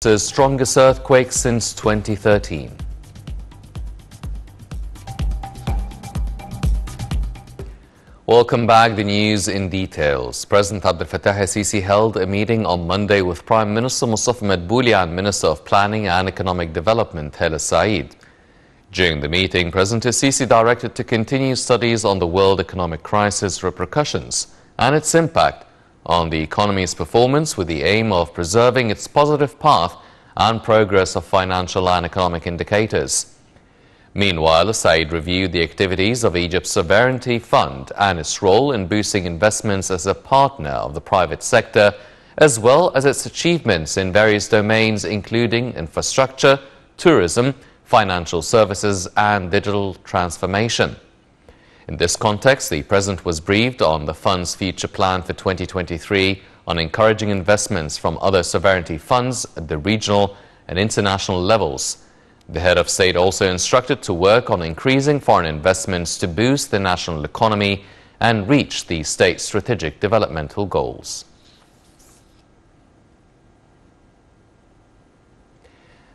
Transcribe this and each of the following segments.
The strongest earthquake since 2013. Welcome back. The news in details. President Abdel Fattah el-Sisi held a meeting on Monday with Prime Minister Mustafa Madbouli and Minister of Planning and Economic Development Hala Saeed. During the meeting, President el-Sisi directed to continue studies on the world economic crisis repercussions and its impact on the economy's performance, with the aim of preserving its positive path and progress of financial and economic indicators. Meanwhile, Saeed reviewed the activities of Egypt's Sovereignty Fund and its role in boosting investments as a partner of the private sector, as well as its achievements in various domains including infrastructure, tourism, financial services and digital transformation. In this context, the President was briefed on the fund's future plan for 2023 on encouraging investments from other sovereignty funds at the regional and international levels. The head of state also instructed to work on increasing foreign investments to boost the national economy and reach the state's strategic developmental goals.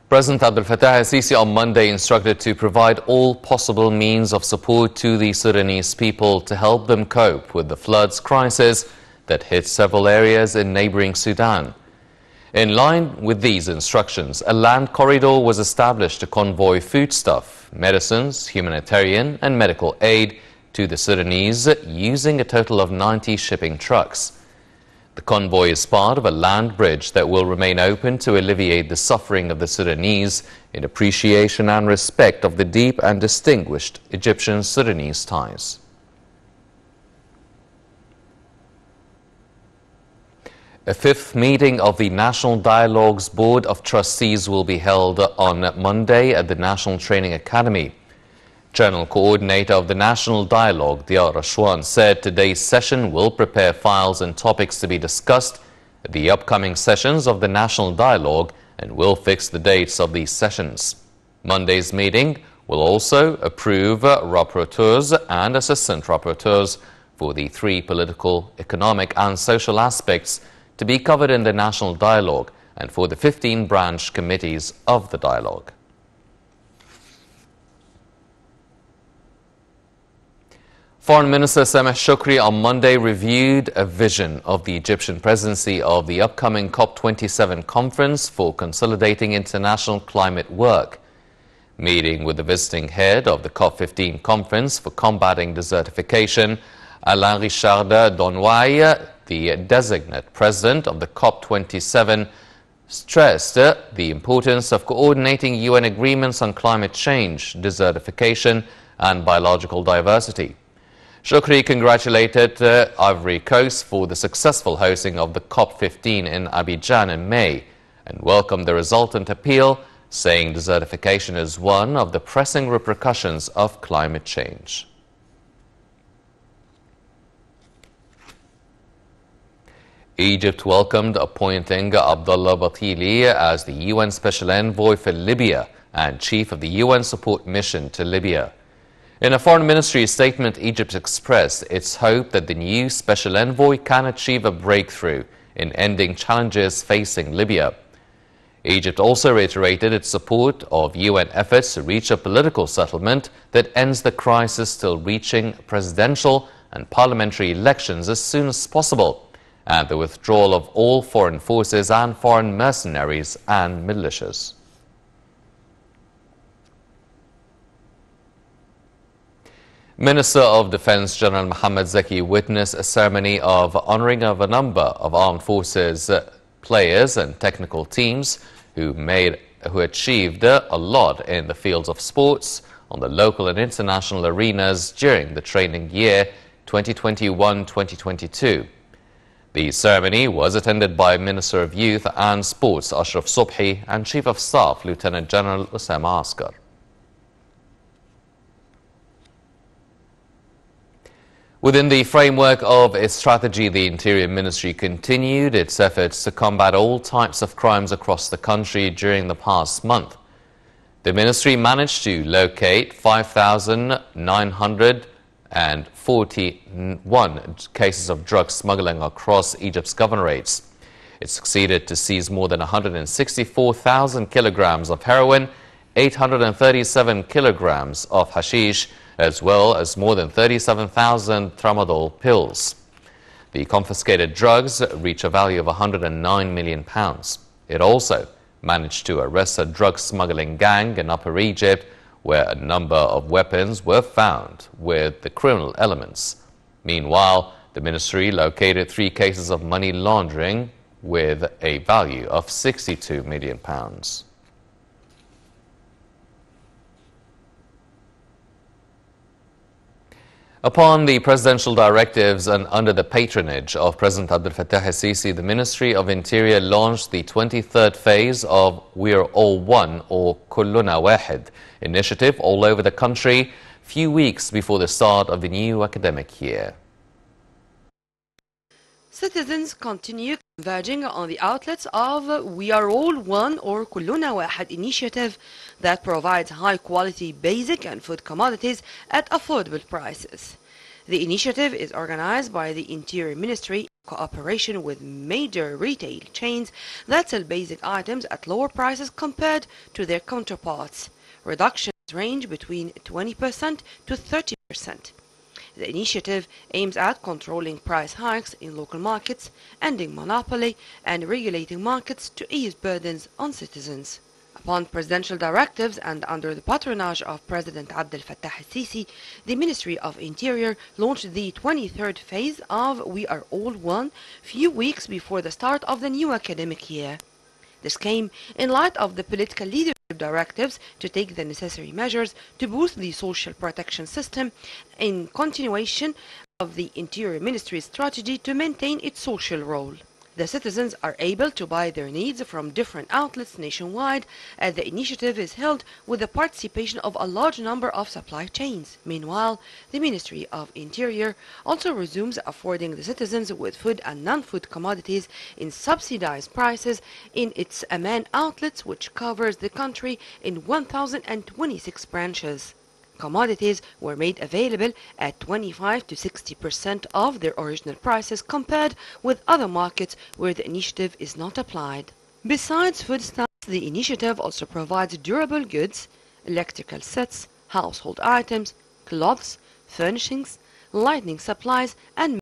President Abdel Fattah el-Sisi on Monday instructed to provide all possible means of support to the Sudanese people to help them cope with the floods crisis that hit several areas in neighboring Sudan. In line with these instructions, a land corridor was established to convoy foodstuff, medicines, humanitarian and medical aid to the Sudanese using a total of 90 shipping trucks. The convoy is part of a land bridge that will remain open to alleviate the suffering of the Sudanese in appreciation and respect of the deep and distinguished Egyptian-Sudanese ties. A fifth meeting of the National Dialogue's Board of Trustees will be held on Monday at the National Training Academy. General Coordinator of the National Dialogue, Diyar Ashwan, said today's session will prepare files and topics to be discussed at the upcoming sessions of the National Dialogue and will fix the dates of these sessions. Monday's meeting will also approve rapporteurs and assistant rapporteurs for the three political, economic and social aspects to be covered in the National Dialogue and for the 15 branch committees of the Dialogue. Foreign Minister Sameh Shoukry on Monday reviewed a vision of the Egyptian presidency of the upcoming COP27 conference for consolidating international climate work. Meeting with the visiting head of the COP15 conference for combating desertification, Alain Richard Donouaille, the designate president of the COP27, stressed the importance of coordinating UN agreements on climate change, desertification and biological diversity. Shoukry congratulated Ivory Coast for the successful hosting of the COP15 in Abidjan in May and welcomed the resultant appeal, saying desertification is one of the pressing repercussions of climate change. Egypt welcomed appointing Abdullah Batili as the UN Special Envoy for Libya and Chief of the UN Support Mission to Libya. In a Foreign Ministry statement, Egypt expressed its hope that the new Special Envoy can achieve a breakthrough in ending challenges facing Libya. Egypt also reiterated its support of UN efforts to reach a political settlement that ends the crisis till reaching presidential and parliamentary elections as soon as possible, and the withdrawal of all foreign forces and foreign mercenaries and militias. Minister of Defense General Mohammad Zaki witnessed a ceremony of honoring of a number of armed forces players and technical teams who achieved a lot in the fields of sports on the local and international arenas during the training year 2021-2022. The ceremony was attended by Minister of Youth and Sports Ashraf Subhi and Chief of Staff Lieutenant General Osama Askar. Within the framework of its strategy, the Interior Ministry continued its efforts to combat all types of crimes across the country during the past month. The ministry managed to locate 5,941 cases of drug smuggling across Egypt's governorates. It succeeded to seize more than 164,000 kilograms of heroin, 837 kilograms of hashish, as well as more than 37,000 tramadol pills. The confiscated drugs reach a value of £109 million. It also managed to arrest a drug smuggling gang in Upper Egypt, where a number of weapons were found with the criminal elements. Meanwhile, the ministry located 3 cases of money laundering with a value of £62 million. Upon the presidential directives and under the patronage of President Abdel Fattah el-Sisi, the Ministry of Interior launched the 23rd phase of We're All One, or Kulluna Wahid initiative all over the country, few weeks before the start of the new academic year. Citizens continue converging on the outlets of We Are All One, or Kulluna Wahid initiative that provides high-quality basic and food commodities at affordable prices. The initiative is organized by the Interior Ministry in cooperation with major retail chains that sell basic items at lower prices compared to their counterparts. Reductions range between 20% to 30%. The initiative aims at controlling price hikes in local markets, ending monopoly, and regulating markets to ease burdens on citizens. Upon presidential directives and under the patronage of President Abdel Fattah el-Sisi, the Ministry of Interior launched the 23rd phase of We Are All One few weeks before the start of the new academic year. This came in light of the political leadership directives to take the necessary measures to boost the social protection system in continuation of the Interior Ministry's strategy to maintain its social role. The citizens are able to buy their needs from different outlets nationwide, as the initiative is held with the participation of a large number of supply chains. Meanwhile, the Ministry of Interior also resumes affording the citizens with food and non-food commodities in subsidized prices in its Amman outlets, which covers the country in 1,026 branches. Commodities were made available at 25 to 60% of their original prices compared with other markets where the initiative is not applied. Besides foodstuffs, the initiative also provides durable goods, electrical sets, household items, clothes, furnishings, lighting supplies, and